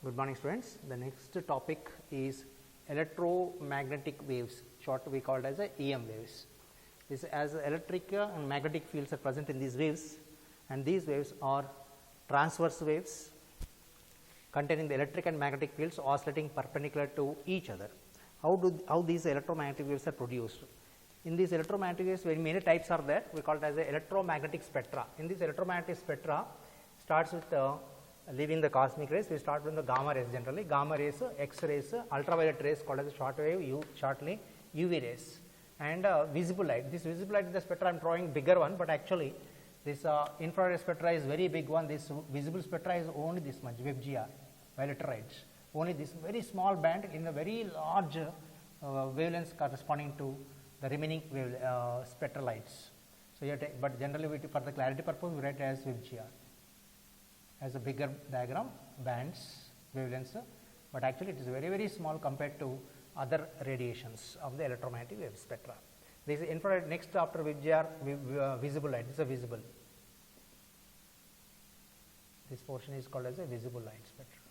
Good morning, students. The next topic is electromagnetic waves, short we called as EM waves. This as electric and magnetic fields are present in these waves, and these waves are transverse waves containing the electric and magnetic fields oscillating perpendicular to each other. How these electromagnetic waves are produced? In these electromagnetic waves, very many types are there. We call it as electromagnetic spectra. In this electromagnetic spectra, starts with leaving the cosmic rays. We start with the gamma rays generally. Gamma rays, X-rays, ultraviolet rays called as short wave, shortly UV rays, and visible light. This visible light in the spectra I am drawing bigger one, but actually this infrared spectra is very big one. This visible spectra is only this much, WebGR, violet rays. Only this very small band in a very large wavelengths corresponding to the remaining wave, spectral lights. So, but generally for the clarity purpose we write as WebGR as a bigger diagram, bands, wavelengths, but actually it is very small compared to other radiations of the electromagnetic wave spectra. This is infrared. Next after WebGR, visible light. This is a visible. This portion is called as a visible light spectra.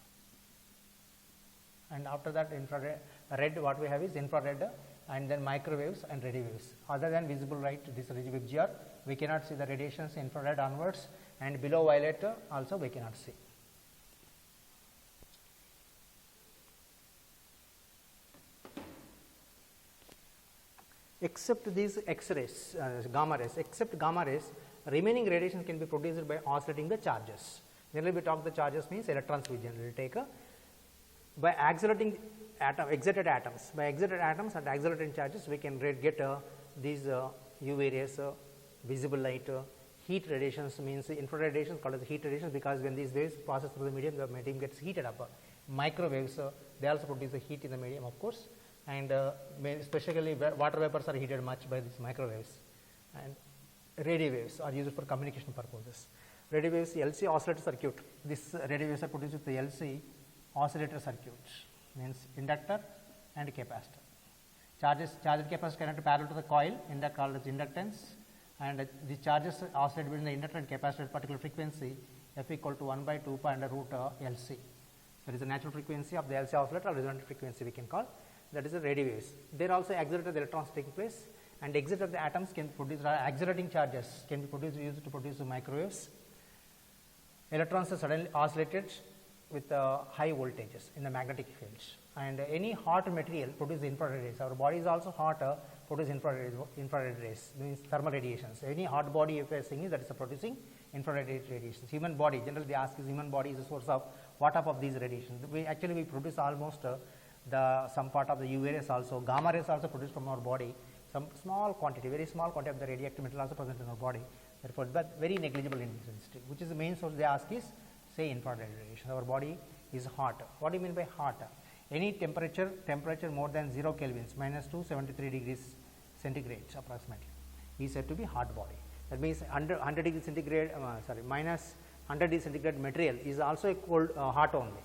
And after that infrared, red, what we have is infrared and then microwaves and radio waves. Other than visible light, this WebGR, we cannot see the radiations infrared onwards, and below violet also we cannot see. Except these X-rays, gamma rays, except gamma rays, remaining radiation can be produced by oscillating the charges. Generally we talk the charges means electrons we generally take. By accelerating excited atoms, by excited atoms and accelerating charges, we can get these UV rays, visible light, heat radiations means infrared radiations called as heat radiations, because when these waves passes through the medium gets heated up. Microwaves, they also produce the heat in the medium, of course, and especially water vapors are heated much by these microwaves. And radio waves are used for communication purposes. Radio waves, LC oscillator circuit. This radio waves are produced with the LC oscillator circuit, means inductor and capacitor. Charged capacitor connected parallel to the coil, called as inductance, and the charges oscillate between the inductor and capacitor at particular frequency, F equal to 1 by 2 pi under root LC. That is the natural frequency of the LC oscillator, or resonant frequency we can call. That is the radio waves. There also accelerated electrons taking place, and exit of the atoms can produce accelerating charges can be used to produce the microwaves. Electrons are suddenly oscillated with high voltages in the magnetic fields, and any hot material produces infrared rays. Our body is also hot, produce infrared rays, means thermal radiations. Any hot body if you are seeing that is producing infrared radiations. Human body, generally they ask is human body is the source of what type of these radiations. We produce almost some part of the UV rays also. Gamma rays also produced from our body. Some small quantity, very small quantity of the radioactive material also present in our body. Therefore, but very negligible in intensity. Which is the main source they ask is, say, infrared radiation. Our body is hot. What do you mean by hot? Any temperature more than 0 kelvins, minus 273 degrees centigrade approximately, is said to be hot body. That means under 100 degrees centigrade, minus 100 degrees centigrade material is also a cold, hot only,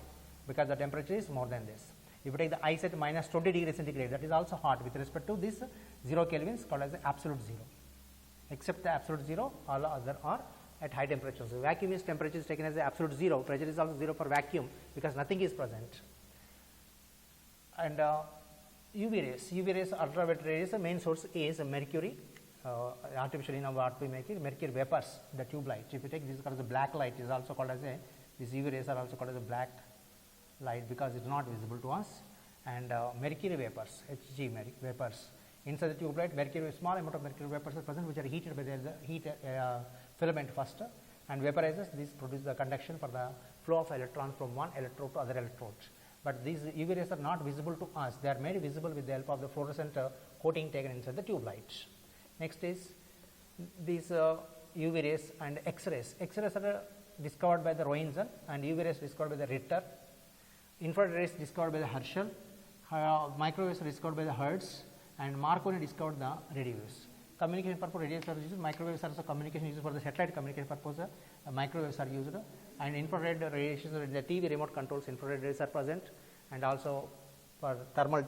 because the temperature is more than this. If you take the ice at minus 20 degrees centigrade, that is also hot with respect to this 0 kelvins called as absolute zero. Except the absolute zero, all other are at high temperatures. So vacuum is temperature is taken as the absolute zero. Pressure is also zero for vacuum because nothing is present. And UV rays, ultraviolet rays, the main source is mercury. Artificially now what we make is mercury vapors, the tube light. If you take this called as a black light, is also called as these UV rays are also called as a black light because it is not visible to us. And mercury vapors, Hg vapors. Inside the tube light, small amount of mercury vapors are present, which are heated by the heat filament first, and vaporizes. This produces the conduction for the flow of electrons from one electrode to other electrode. But these UV rays are not visible to us. They are made visible with the help of the fluorescent coating taken inside the tube light. Next is these UV rays and X-rays. X-rays are discovered by the Roentgen, and UV rays discovered by the Ritter. Infrared rays discovered by the Herschel. Microwaves discovered by the Hertz, and Marconi discovered the radio waves. Communication purpose, radio waves are used. Microwaves are also communication used for the satellite communication purpose. Microwaves are used, and infrared radiations, the TV remote controls infrared rays are present, and also for thermal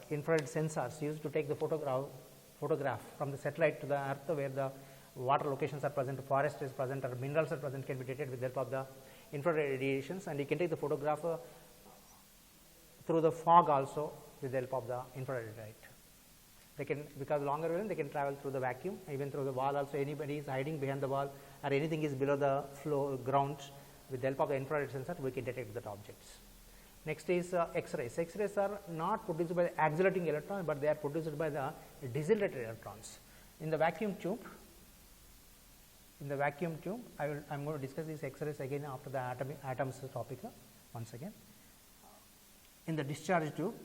infrared sensors used to take the photograph from the satellite to the earth, where the water locations are present, forest is present, or minerals are present, can be detected with the help of the infrared radiations, and you can take the photograph through the fog also with the help of the infrared light. They can, because longer wavelength, they can travel through the vacuum, even through the wall also. Anybody is hiding behind the wall or anything is below the floor ground, with the help of the infrared sensor we can detect that objects. Next is X-rays. X-rays are not produced by the accelerating electron, but they are produced by the decelerated electrons. In the vacuum tube, I am going to discuss these X-rays again after the atoms topic once again. In the discharge tube,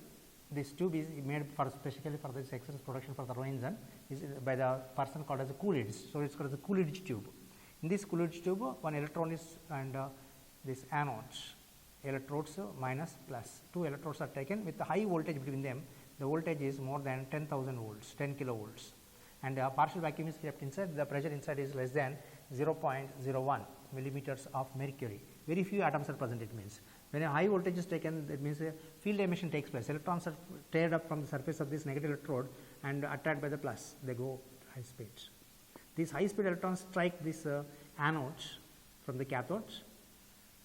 this tube is made for specifically for this X-rays production for the Roentgen, is by the person called as a Coolidge. So, it is called as a Coolidge tube. In this Coolidge tube, one electron is, and this anodes, electrodes minus plus. Two electrodes are taken with the high voltage between them. The voltage is more than 10,000 volts, 10 kilovolts, and partial vacuum is kept inside. The pressure inside is less than 0.01 millimeters of mercury. Very few atoms are present, it means. When a high voltage is taken, that means a field emission takes place. Electrons are teared up from the surface of this negative electrode and attracted by the plus. They go high speed. These high speed electrons strike this anodes from the cathodes.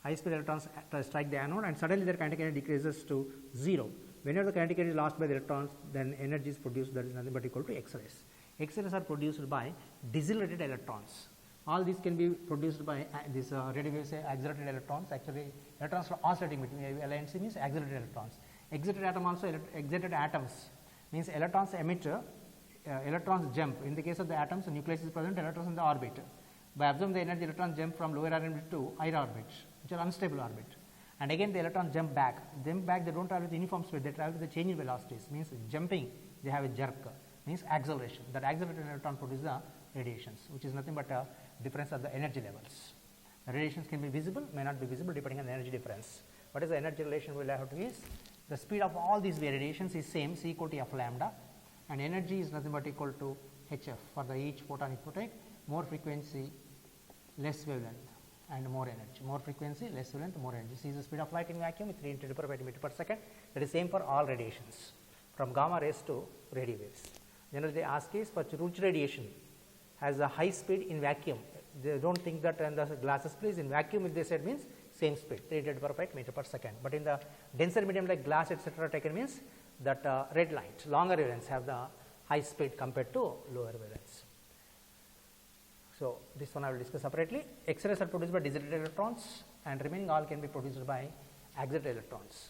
High speed electrons strike the anode, and suddenly their kinetic energy decreases to 0. Whenever the kinetic energy is lost by the electrons, then energy is produced, that is nothing but equal to X-rays. X-rays are produced by decelerated electrons. All these can be produced by this radio waves, accelerated electrons. Actually, electrons are oscillating between LNC means accelerated electrons. Excited atom also, excited atoms means electrons emit, electrons jump. In the case of the atoms, the nucleus is present, electrons in the orbit. By absorbing the energy, electrons jump from lower orbit to higher orbit, which are unstable orbit. And again, the electrons jump back. They don't travel with uniform speed, they travel with the changing velocities. Means jumping, they have a jerk, means acceleration. That accelerated electron produces the radiations, which is nothing but a difference of the energy levels. The radiations can be visible, may not be visible depending on the energy difference. What is the energy relation we will have to is the speed of all these radiations is same, C equal to F lambda, and energy is nothing but equal to HF for the each photon it take. More frequency, less wavelength, and more energy. More frequency, less wavelength, more energy. C is the speed of light in vacuum with 3 × 10⁻⁵ meter per second. That is same for all radiations, from gamma rays to radio waves. Generally, they ask is for which radiation has a high speed in vacuum. They don't think that in the glasses please in vacuum, if they said means same speed 3 × 10⁻⁵ meter per second. But in the denser medium like glass etc. taken means that red light, longer wavelengths have the high speed compared to lower wavelengths. So, this one I will discuss separately. X-rays are produced by decelerated electrons, and remaining all can be produced by accelerated electrons.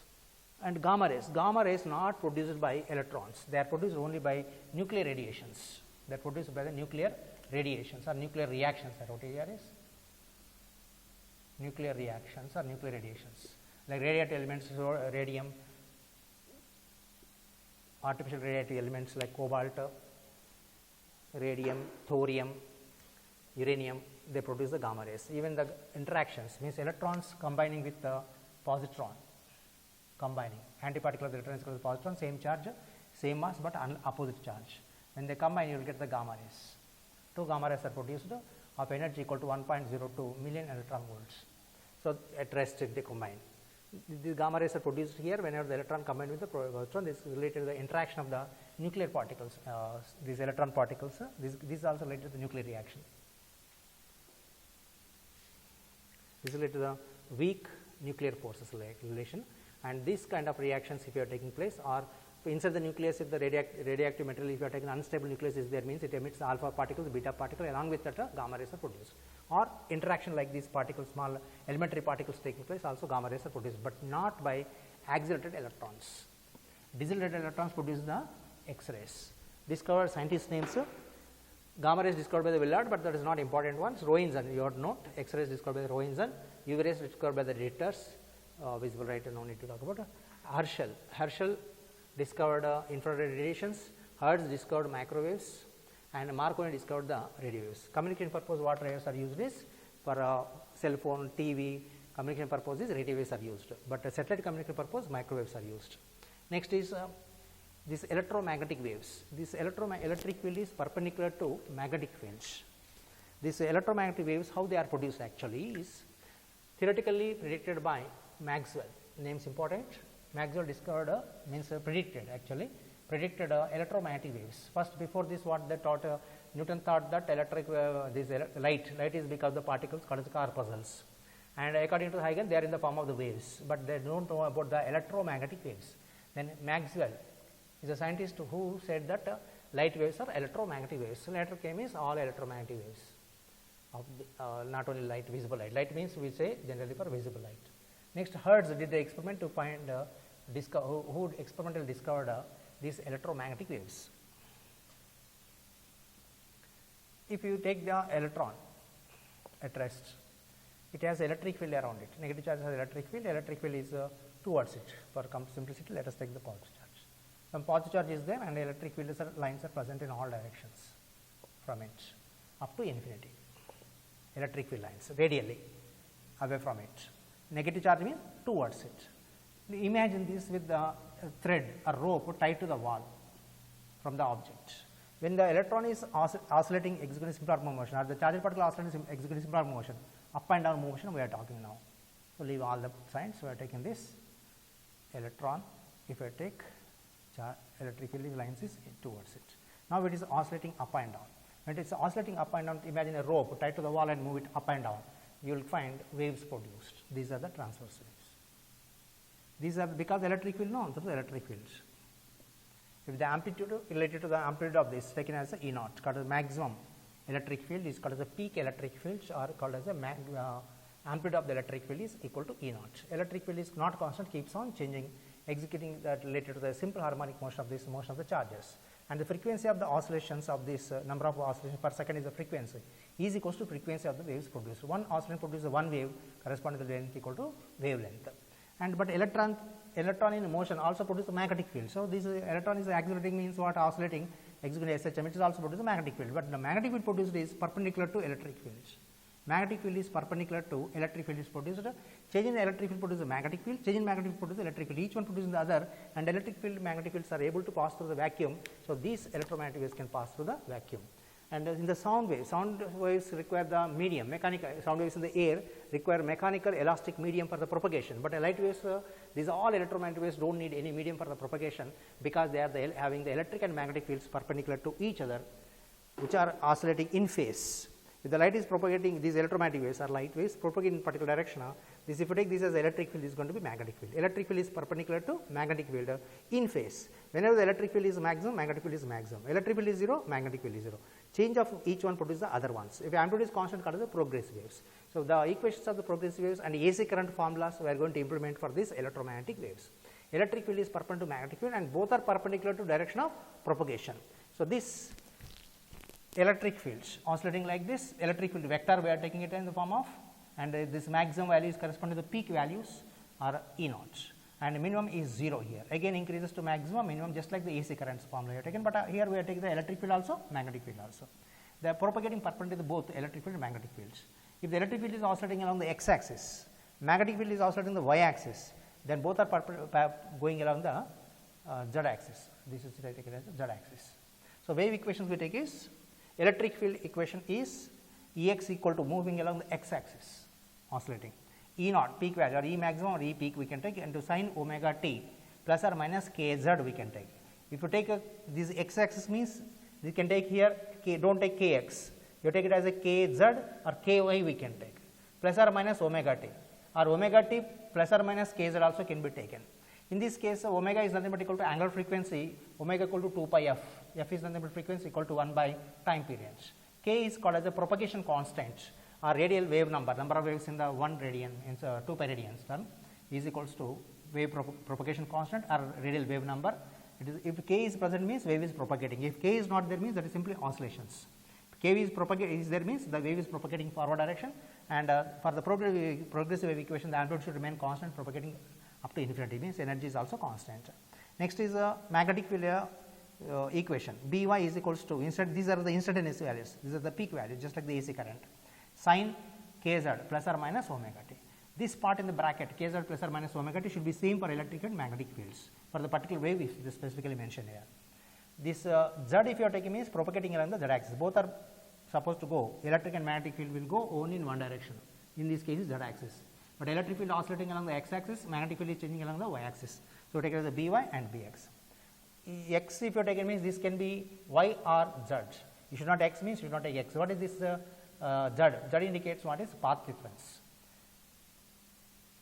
And gamma rays not produced by electrons, they are produced only by nuclear radiations. They are produced by the nuclear radiations or nuclear reactions, that what here is? Nuclear reactions or nuclear radiations. Like radioactive elements, so radium, artificial radioactive elements like cobalt, radium, thorium, uranium, they produce the gamma rays. Even the interactions means electrons combining with the positron, combining antiparticle of the electron is called positron, same charge, same mass, but opposite charge. When they combine, you will get the gamma rays. Two gamma rays are produced of energy equal to 1.02 million electron volts. So, at rest they combine. The gamma rays are produced here whenever the electron combined with the positron. This is related to the interaction of the nuclear particles, these electron particles. This is also related to the nuclear reaction. This is related to the weak nuclear forces relation, and this kind of reactions if you are taking place are inside the nucleus. If the radioactive material, if you are taking unstable nucleus is there, means it emits alpha particles, beta particle, along with that gamma rays are produced. Or interaction like these particles, small elementary particles taking place, also gamma rays are produced, but not by accelerated electrons. Decelerated electrons produce the X-rays. Discovered scientist names. Gamma rays discovered by the Villard, but that is not important ones. Roentgen, you ought to note. X-rays discovered by the Roentgen. UV rays discovered by the Ritters, visible right, no need to talk about. Herschel discovered infrared radiations. Hertz discovered microwaves, and Marconi discovered the radio waves. Communication purpose, what radios are used is for cell phone, TV. Communication purposes, radio waves are used, but satellite communication purpose, microwaves are used. Next is these electromagnetic waves. This electric field is perpendicular to magnetic fields. These electromagnetic waves, how they are produced actually is theoretically predicted by Maxwell. Names important. Maxwell discovered means predicted electromagnetic waves. First, before this, what they thought, Newton thought that light is because the particles called as corpuscles. and according to Huygens they are in the form of the waves, but they don't know about the electromagnetic waves. Then Maxwell is a scientist who said that light waves are electromagnetic waves. So later came is all electromagnetic waves of the, not only light, visible light. Light means we say generally for visible light. Next, Hertz did the experiment to find who experimentally discovered these electromagnetic waves. If you take the electron at rest, it has electric field around it. Negative charge has electric field. Electric field is towards it. For simplicity, let us take the positive charge. Some positive charge is there, and electric field lines are present in all directions from it up to infinity. Electric field lines radially away from it. Negative charge means towards it. Imagine this with the thread, a rope tied to the wall from the object. When the electron is oscillating executing simple harmonic motion, or the charged particle oscillating executing simple harmonic motion, up and down motion we are talking now. So leave all the signs. We are taking this electron. If I take electric field lines is towards it. Now it is oscillating up and down. When it is oscillating up and down, imagine a rope tied to the wall and move it up and down. You will find waves produced. These are the transverse waves. These are because electric field, no, those are electric fields. If the amplitude related to the amplitude of this taken as a E naught, called as maximum electric field is called as a peak electric fields, or called as a amplitude of the electric field is equal to E naught. Electric field is not constant, keeps on changing, executing that related to the simple harmonic motion of this motion of the charges. And the frequency of the oscillations of this number of oscillations per second is the frequency is equals to frequency of the waves produced. One oscillation produces one wave corresponding to the length equal to wavelength. And but electron in motion also produces a magnetic field. So this electron is accelerating means what? Oscillating, executing SHM, it is also produces a magnetic field. But the magnetic field produced is perpendicular to electric fields. Magnetic field is perpendicular to electric field is produced. Change in the electric field produces a magnetic field. Change in magnetic field produces electric field. Each one produces the other, and electric field, magnetic fields are able to pass through the vacuum. So these electromagnetic waves can pass through the vacuum. And in the sound waves require the medium, mechanical sound waves in the air require mechanical elastic medium for the propagation. But light waves, these all electromagnetic waves don't need any medium for the propagation, because they are having the electric and magnetic fields perpendicular to each other, which are oscillating in phase. If the light is propagating, these electromagnetic waves are light waves propagating in particular direction. This, if you take this as electric field, is going to be magnetic field. Electric field is perpendicular to magnetic field in phase. Whenever the electric field is maximum, magnetic field is maximum. Electric field is 0, magnetic field is 0. Change of each one produces the other ones. If amplitude is constant, called as the progressive waves. So the equations of the progressive waves and AC current formulas we are going to implement for these electromagnetic waves. Electric field is perpendicular to magnetic field, and both are perpendicular to direction of propagation. So this electric fields oscillating like this, electric field vector we are taking it in the form of, and this maximum value is corresponding to the peak values are E naught, and minimum is 0 here. Again increases to maximum, minimum, just like the AC currents formula we are taken, but here we are taking the electric field also, magnetic field also. They are propagating perpendicular to both electric field and magnetic fields. If the electric field is oscillating along the x axis, magnetic field is oscillating the y axis, then both are going along the z axis. This is taken as z axis. So wave equations we take is, electric field equation is Ex equal to moving along the x axis, oscillating. E naught peak value, or E maximum or E peak we can take into sine omega t plus or minus kz we can take. If you take this x axis means you can take here don't take kx, you take it as a kz or ky we can take, plus or minus omega t, or omega t plus or minus kz also can be taken. In this case, omega is nothing but equal to angular frequency, omega equal to 2 pi f, f is nothing but frequency equal to 1 by time period. K is called as a propagation constant, or radial wave number of waves in the 1 radian, in 2 pi radians term is equals to wave propagation constant or radial wave number. It is, if K is present means wave is propagating, if K is not there means that is simply oscillations. If K is there means the wave is propagating forward direction, and for the progressive wave equation the amplitude should remain constant, propagating up to infinity means energy is also constant. Next is a magnetic field equation, By is equals to, these are the instantaneous values, these are the peak values just like the AC current, sine kz plus or minus omega t. This part in the bracket kz plus or minus omega t should be same for electric and magnetic fields for the particular wave if it is specifically mentioned here. This z if you are taking means propagating along the z axis, both are supposed to go, electric and magnetic field will go only in one direction, in this case is z axis. But electric field oscillating along the x axis, magnetic field is changing along the y axis. So take it as a By and Bx. X if you take it means this can be y or z. You should not x means you should not take x. What is this z? Z indicates what is path difference.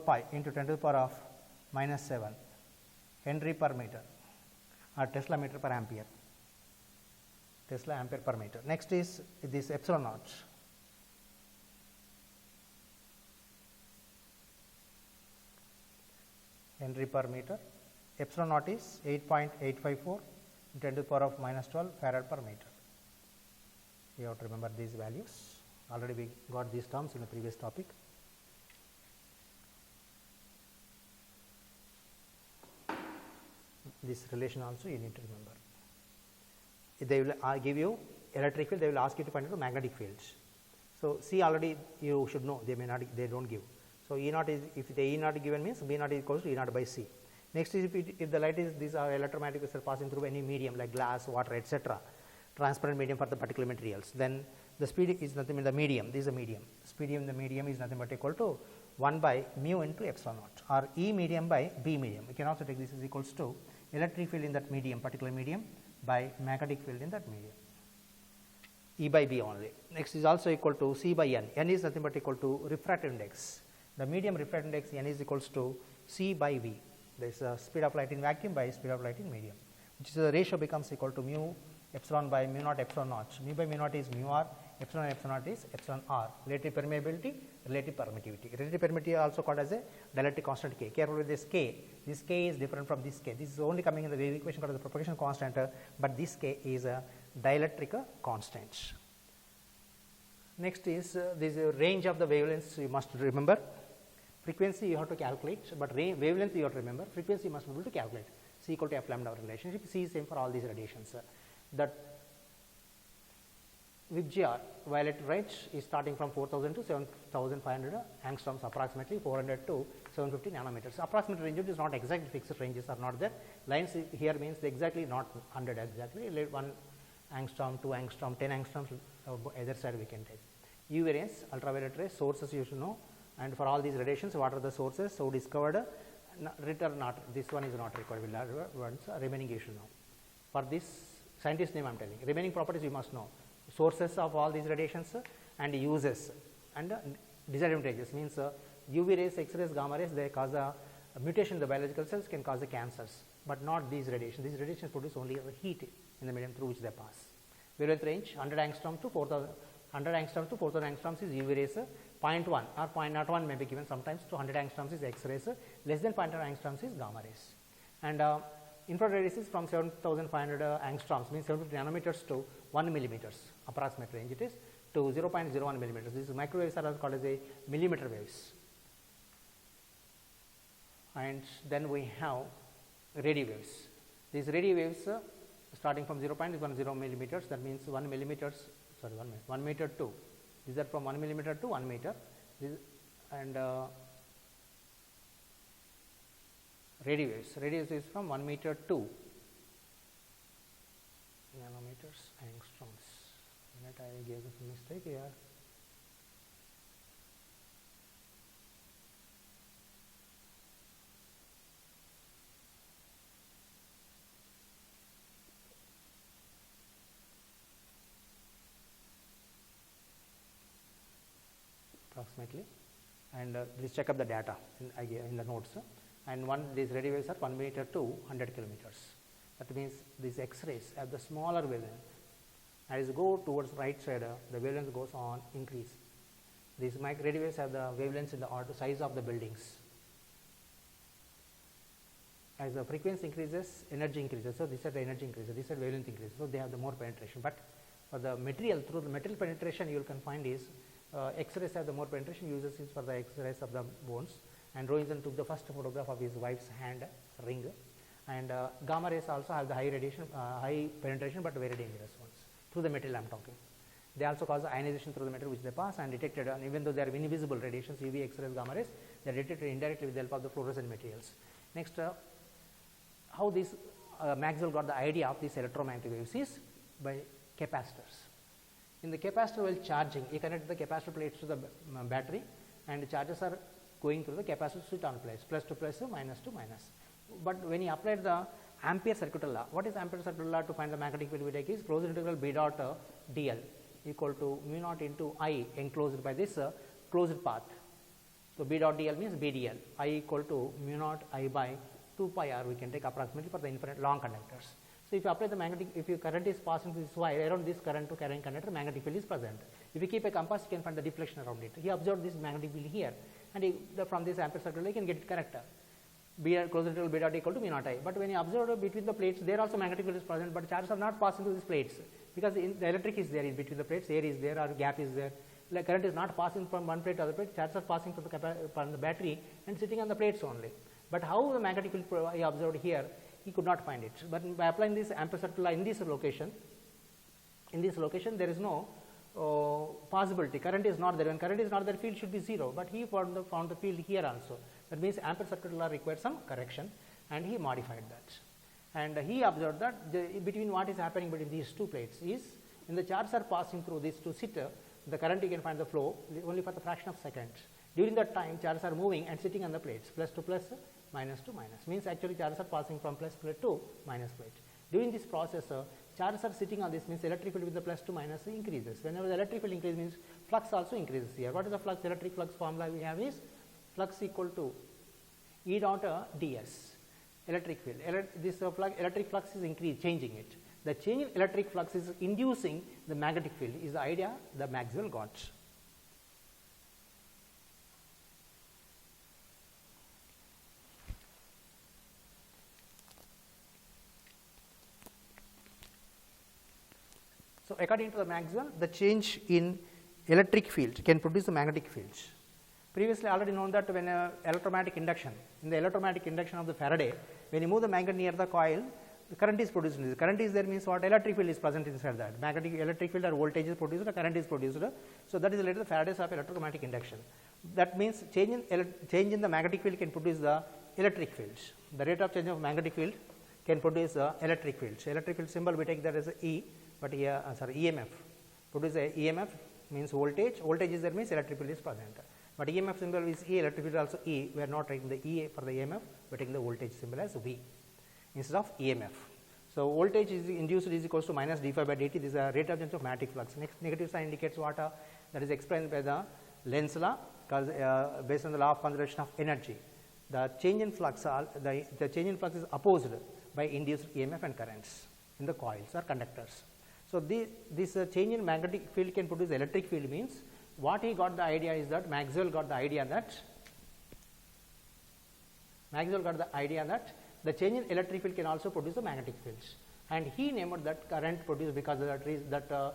pi into 10 to the power of minus 7 Henry per meter or Tesla meter per ampere. Tesla ampere per meter. Next is this epsilon naught. Henry per meter. Epsilon naught is 8.854 10 to the power of minus 12 farad per meter. You have to remember these values. Already we got these terms in the previous topic. This relation also you need to remember. They will give you electric field, they will ask you to find out magnetic fields. So, C already you should know, they may not, they do not give. So, E naught is, if the E naught given means B naught is equals to E naught by C. Next is if the light is, these are electromagnetic waves are passing through any medium like glass, water, etc., transparent medium for the particular materials, then the speed is nothing in the medium, this is a medium. Speed in the medium is nothing but equal to 1 by mu into epsilon naught, or E medium by B medium. We can also take this is equals to electric field in that medium, particular medium, by magnetic field in that medium, E by B only. Next is also equal to C by N. N is nothing but equal to refractive index. The medium refractive index N is equals to C by V. There is a speed of light in vacuum by speed of light in medium, which is the ratio becomes equal to mu epsilon by mu naught epsilon naught. Mu by mu naught is mu r, epsilon naught is epsilon r. Relative permeability, relative permittivity. Relative permittivity also called as a dielectric constant K. Careful with this K. This K is different from this K. This is only coming in the wave equation called as the propagation constant, but this K is a dielectric constant. Next is this range of the wavelengths you must remember. Frequency you have to calculate, but wavelength you have to remember. Frequency you must be able to calculate. C equal to f lambda relationship. C is same for all these radiations. That VIBGYOR violet range is starting from 4000 to 7500 angstroms, approximately 400 to 750 nanometers. Approximate range is not exact, fixed ranges are not there. Lines here means exactly not 100 exactly, 1 angstrom, 2 angstrom, 10 angstroms, either side we can take. UV rays, ultraviolet rays, sources you should know, and for all these radiations, what are the sources? So discovered, return not, this one is not required, once remaining you should know. For this scientist name I am telling, remaining properties you must know. Sources of all these radiations and uses and disadvantages means UV rays, X-rays, gamma rays, they cause a mutation in the biological cells, can cause the cancers, but not these radiations. These radiations produce only heat in the medium through which they pass. Wavelength range 100 angstrom to 100 angstroms to 4000 angstroms is UV rays, 0.1 or 0.01 may be given sometimes to 100 angstroms is X rays, less than 0.1 angstroms is gamma rays. And infrared rays is from 7500 angstroms, means 750 nanometers to 1 millimeters, approximate range it is, to 0.01 millimeters. These microwaves are called as a millimeter waves. And then we have radio waves. These radio waves starting from 0.10 millimeters, that means 1 meter to, these are from 1 millimeter to 1 meter, and radio waves is from 1 meter to nanometers, angstroms. I gave a mistake here. Approximately, and please check up the data in the notes. And these radio waves are 1 meter to 100 kilometers. That means these X-rays have the smaller wavelength. As you go towards right side, the wavelength goes on increase. These radio waves have the wavelengths in the size of the buildings. As the frequency increases, energy increases. So this is the energy increases. This is wavelength increases. So they have the more penetration. But for the material, through the metal penetration, you can find is X-rays have the more penetration. Uses is for the X-rays of the bones. And Roentgen took the first photograph of his wife's hand ring. And gamma rays also have the high radiation, high penetration, but very dangerous ones. Through the metal I am talking. They also cause ionization through the metal which they pass and detected, and even though they are invisible radiations, UV, X-rays, gamma rays, they are detected indirectly with the help of the fluorescent materials. Next, how this Maxwell got the idea of these electromagnetic waves is by capacitors. In the capacitor while charging, he connected the capacitor plates to the battery, and the charges are going through the capacitor switch on place, plus to plus, minus to minus. But when he applied the Ampere circuit law, what is Ampere circuit law to find the magnetic field we take is closed integral B dot dl equal to mu naught into I enclosed by this closed path. So B dot dl means BDL, I equal to mu naught I by 2 pi r we can take approximately for the infinite long conductors. So if you apply the magnetic, if your current is passing through this wire, around this current to carrying conductor, magnetic field is present. If you keep a compass, you can find the deflection around it. He observed this magnetic field here, and from this Ampere circuit law, you can get it correct. B closed integral B dot equal to mu naught I. But when you observe between the plates, there also magnetic field is present, but charges are not passing through these plates because the electric is there in between the plates, air is there or gap is there. The current is not passing from one plate to other plate, charges are passing from the battery and sitting on the plates only. But how the magnetic field he observed here, he could not find it. But by applying this Ampere circuit law in this location there is no possibility. Current is not there. When current is not there, field should be 0. But he found the field here also. That means Ampere circuit law required some correction, and he modified that. And he observed that between what is happening between these two plates is, when the charges are passing through these two sit, the current you can find the flow only for the fraction of seconds. During that time, charges are moving and sitting on the plates, plus to plus, minus to minus. Means actually charges are passing from plus plate to minus plate. During this process, charges are sitting on this, means electric field with the plus to minus increases. Whenever the electric field increases, means flux also increases here. What is the flux? Electric flux formula we have is flux equal to E dot ds, electric field. This electric flux is changing it. The change in electric flux is inducing the magnetic field is the idea that Maxwell got. So according to the Maxwell, the change in electric field can produce the magnetic fields. Previously already known that when electromagnetic induction, in the electromagnetic induction of the Faraday, when you move the magnet near the coil, the current is produced. The current is there means what? Electric field is present inside that. Magnetic electric field or voltage is produced, the current is produced. So that is related to the Faraday's law of electromagnetic induction. That means change in the magnetic field can produce the electric fields. The rate of change of magnetic field can produce the electric fields. Electric field symbol we take that as E, but here EMF. Produce a EMF means voltage. Voltage is there means electric field is present. But EMF symbol is E, electric field also E. We are not taking the E for the EMF, we are taking the voltage symbol as V instead of EMF. So voltage is induced is equals to minus d phi by dt. This is a rate of change of magnetic flux. Next negative sign indicates what? That is explained by the Lenz law, based on the law of conservation of energy. The change in flux, the change in flux is opposed by induced EMF and currents in the coils or conductors. So, this change in magnetic field can produce electric field means what he got the idea is that Maxwell got the idea that the change in electric field can also produce the magnetic fields, and he named that current produced because of that reason that the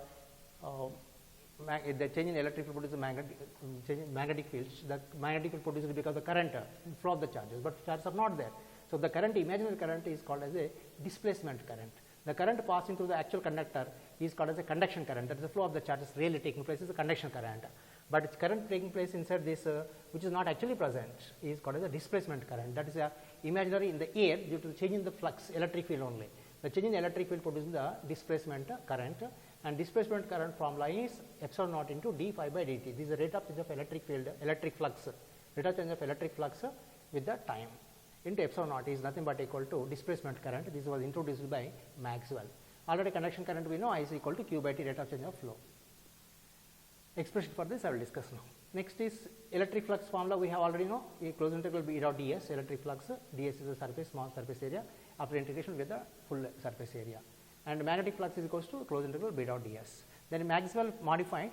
change in electric field produces magnetic fields. The magnetic field produced because of the current flow of the charges, but charges are not there. So, the current, imaginary current, is called as a displacement current. The current passing through the actual conductor is called as a conduction current, that is the flow of the charges really taking place is a conduction current, but its current taking place inside this which is not actually present is called as a displacement current, that is imaginary in the air due to the change in the flux electric field only. The change in electric field produces the displacement current, and displacement current formula is epsilon naught into d phi by dt. This is the rate of change of electric field, electric flux, rate of change of electric flux with the time into epsilon naught is nothing but equal to displacement current. This was introduced by Maxwell. Already conduction current we know I is equal to q by t, rate of change of flow. Expression for this I will discuss now. Next is electric flux formula we have already know, a closed integral B dot ds, electric flux, ds is the surface, small surface area after integration with the full surface area, and magnetic flux is equals to closed integral B dot ds. Then Maxwell modified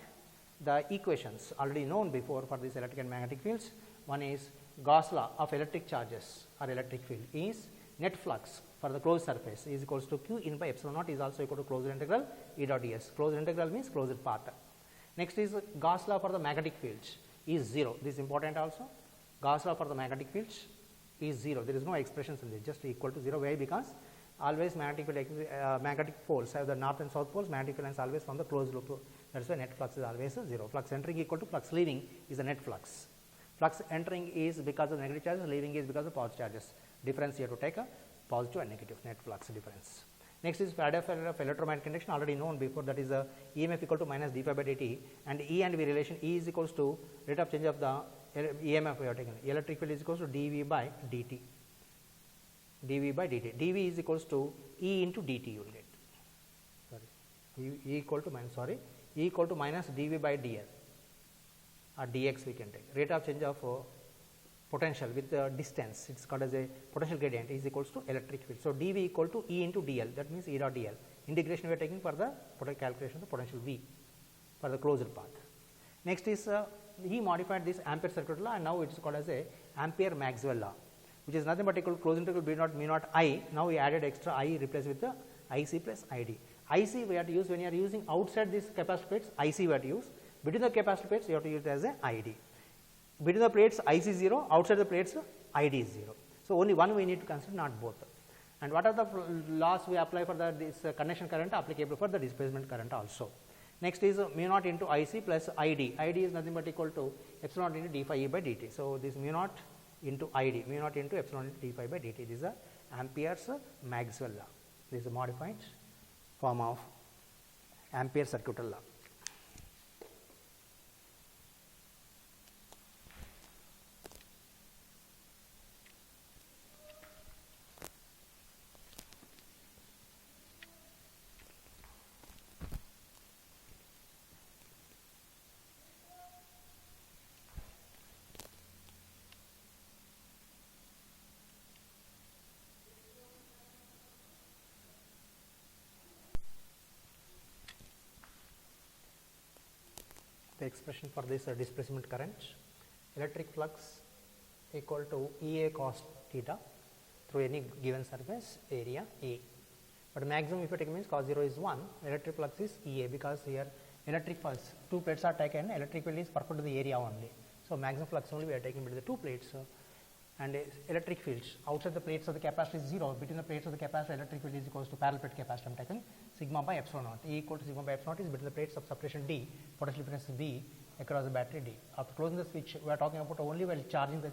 the equations already known before for these electric and magnetic fields. One is Gauss law of electric charges or electric field is net flux for the closed surface is equals to q in by epsilon naught is also equal to closed integral E dot ds. Closed integral means closed path. Next is Gauss law for the magnetic fields is 0. This is important also. Gauss law for the magnetic fields is 0. There is no expressions in this, just equal to 0. Why? Because always magnetic field, magnetic poles have the north and south poles. Magnetic field is always from the closed loop. That is why net flux is always 0. Flux entering equal to flux leaving is the net flux. Flux entering is because of negative charges, leaving is because of positive charges. Difference here to take a positive and negative net flux difference. Next is Faraday of electromagnetic conduction already known before, that is EMF equal to minus d phi by dt, and E and V relation, E is equals to rate of change of the EMF we have taken. Electric field is equals to dV by dt. dV by dt. dV is equals to E into dt you will get. Sorry. E equal to minus, sorry. E equal to minus dV by dl or dx we can take. Rate of change of potential with the distance, it is called as a potential gradient, is equals to electric field. So, dV equal to E into dl, that means E dot dl. Integration we are taking for the calculation of the potential V for the closed path. Next is he modified this Ampere circuit law, and now it is called as a Ampere Maxwell law, which is nothing but equal to closed integral B naught mu naught I. Now we added extra I replaced with the IC plus ID. IC we have to use when you are using outside this capacitor plates, IC we have to use. Between the capacitor plates you have to use it as a ID. Between the plates IC is 0, outside the plates ID is 0. So, only one we need to consider, not both. And what are the laws we apply for this conduction current applicable for the displacement current also. Next is mu naught into IC plus ID. ID is nothing but equal to epsilon naught into d phi E by dt. So, this mu naught into ID, mu naught into epsilon into d phi by dt. This is a Ampere's Maxwell law. This is a modified form of Ampere circuital law. The expression for this displacement current, electric flux equal to EA cos theta through any given surface area A. But maximum if you take means cos 0 is 1, electric flux is EA, because here electric flux, two plates are taken, electric field is perpendicular to the area only. So, maximum flux only we are taking between the two plates, and electric fields outside the plates of the capacitor is 0, between the plates of the capacitor electric field is equals to parallel plate capacitor I am taking sigma by epsilon naught. E equal to sigma by epsilon naught is between the plates of separation D, potential difference V across the battery D. After closing the switch we are talking about only while charging the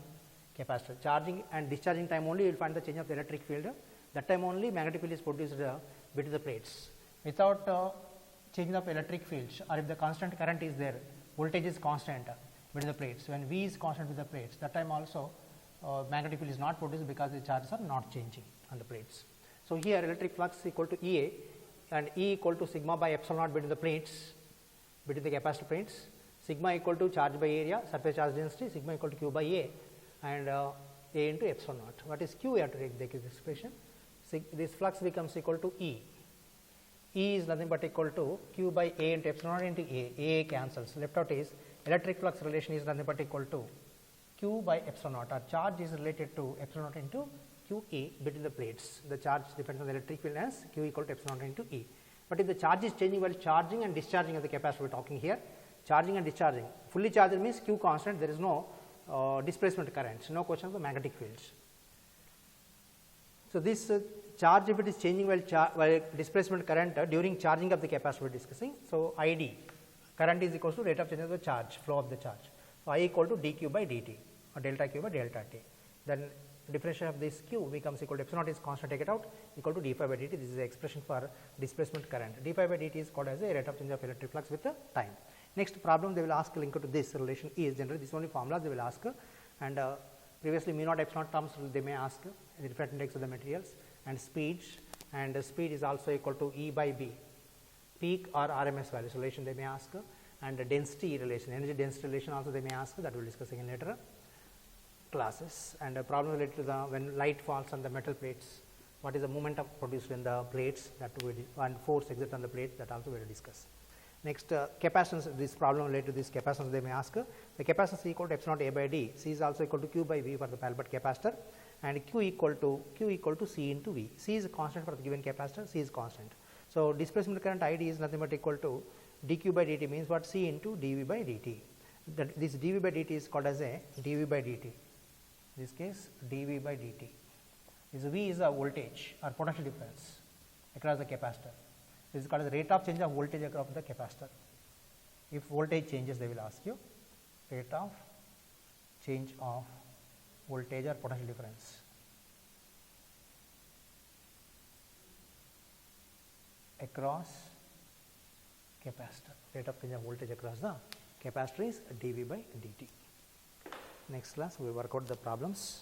capacitor. Charging and discharging time only you will find the change of the electric field, that time only magnetic field is produced between the plates. Without changing of electric fields, or if the constant current is there, voltage is constant between the plates, when V is constant with the plates, that time also magnetic field is not produced because the charges are not changing on the plates. So, here electric flux equal to EA and E equal to sigma by epsilon naught between the plates, between the capacitor plates, sigma equal to charge by area, surface charge density, sigma equal to Q by A, and A into epsilon naught. What is Q? We have to take this expression. This flux becomes equal to E. E is nothing but equal to Q by A into epsilon naught into A. A cancels. Left out is electric flux relation is nothing but equal to Q by epsilon naught. Our charge is related to epsilon naught into QA between the plates. The charge depends on the electric field as Q equal to epsilon naught into E. But if the charge is changing while charging and discharging of the capacitor, we are talking here, charging and discharging. Fully charged means Q constant, there is no displacement current, no question of the magnetic fields. So, this charge, if it is changing while displacement current during charging of the capacitor we are discussing. So, ID current is equal to rate of change of the charge, flow of the charge. So, I equal to dq by dt or delta q by delta t. Then differentiation of this q becomes equal to epsilon naught is constant, take it out, equal to d phi by dt. This is the expression for displacement current. D phi by dt is called as a rate of change of electric flux with the time. Next problem they will ask linked to this relation is generally this only formula they will ask, and previously mu naught epsilon terms they may ask the different index of the materials and speed, and speed is also equal to E by B, peak or RMS values relation they may ask, and the density relation, energy density relation also they may ask, that we will discuss in later classes. And a problem related to the when light falls on the metal plates, what is the momentum produced in the plates, that we and force exert on the plates, that also we will discuss. Next capacitance, this problem related to this capacitance they may ask, the capacitance equal to epsilon naught A by D, C is also equal to Q by V for the Albert capacitor, and Q equal to C into V. C is a constant for the given capacitor, C is constant. So, displacement current ID is nothing but equal to dq by dt means what, C into dV by dt. That this dV by dt is called as a dV by dt. In this case dV by dt. This V is a voltage or potential difference across the capacitor. This is called as rate of change of voltage across the capacitor. If voltage changes, they will ask you rate of change of voltage or potential difference. Across capacitor, rate of change of voltage across the capacitor is dV by dt. Next class we will work out the problems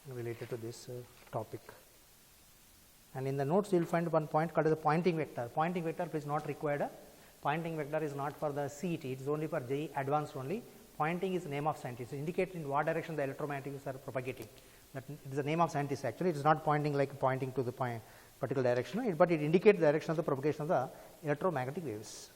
related to this topic. And in the notes you will find one point called as the Poynting vector. Poynting vector is not required. Poynting vector is not for the CET, it is only for JEE advanced only. Poynting is the name of scientist, it indicates in what direction the electromagnetic waves are propagating. That it is the name of scientist actually, it is not pointing like pointing to the particular direction, but it indicates the direction of the propagation of the electromagnetic waves.